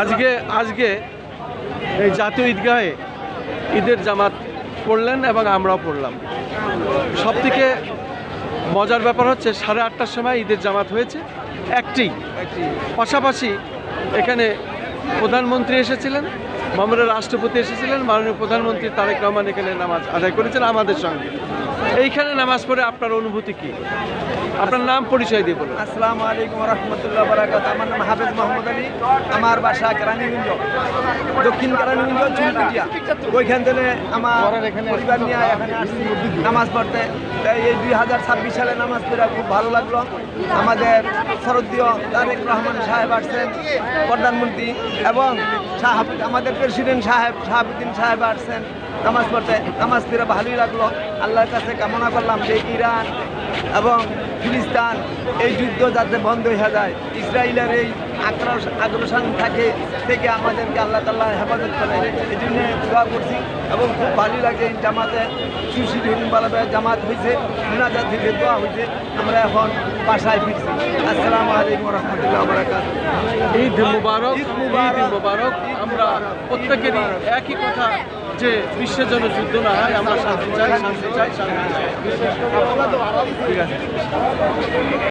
আজকে আজকে এই জাতীয় ঈদগাহে ঈদের জামাত পড়লেন এবং আমরাও পড়লাম। সবথেকে মজার ব্যাপার হচ্ছে 8:30টার সময় ঈদের জামাত হয়েছে একটি। পাশাপাশি এখানে প্রধানমন্ত্রী এসেছিলেন, মাননীয় রাষ্ট্রপতি এসেছিলেন, মাননীয় প্রধানমন্ত্রী তারেক রহমান এখানে নামাজ আদায় করেছেন আমাদের সঙ্গে। এইখানে নামাজ পড়ে আপনার অনুভূতি কি? আপনার নাম পরিচয় দিয়ে বলুন। আসসালামু আলাইকুম রহমতুল্লাহ বারাকাতুহু। আমার নাম হাফেজ মোহাম্মদ আলী। আমার বাসা কেরানীগঞ্জ, দক্ষিণ কেরানীগঞ্জ চুনকুটিয়া। ওইখান থেকে আমার পরিবার নিয়ে এখানে আসছি নামাজ পড়তে। তাই এই 2026 সালে নামাজ পড়ে খুব ভালো লাগলো। আমাদের শরদীয় তারেক রহমান সাহেব আসছেন, প্রধানমন্ত্রী, এবং আমাদের প্রেসিডেন্ট সাহেব শাহাবুদ্দিন সাহেব আসছেন নামাজ পড়তে। নামাজ পড়ে ভালোই লাগলো। আল্লাহর কাছে কামনা করলাম যে ইরান এবং ফিলিস্তিন এই যুদ্ধ যাতে বন্ধ হয়ে যায়, ইসরায়েলের এই আগ্রাসন থেকে আমাদেরকে আল্লাহ তাআলা হেফাজত করে, এই জন্য দোয়া করছি। এবং খুব ভালোই লাগে এই জামাতে সুশীলভাবে জামাত হয়েছে, মুনাজাত হয়েছে, দোয়া হয়েছে। আমরা এখন বাসায় ফিরছি। আসসালামু আলাইকুম রহমতুল্লাহ বারাকাতুহু। ঈদ মুবারক, ঈদ মুবারক। আমরা প্রত্যেকেরই একই কথা যে বিশ্বের জন্য যুদ্ধ না হয়, আমরা শান্তি চাই, শান্তি চাই, শান্তি চাই। ঠিক আছে।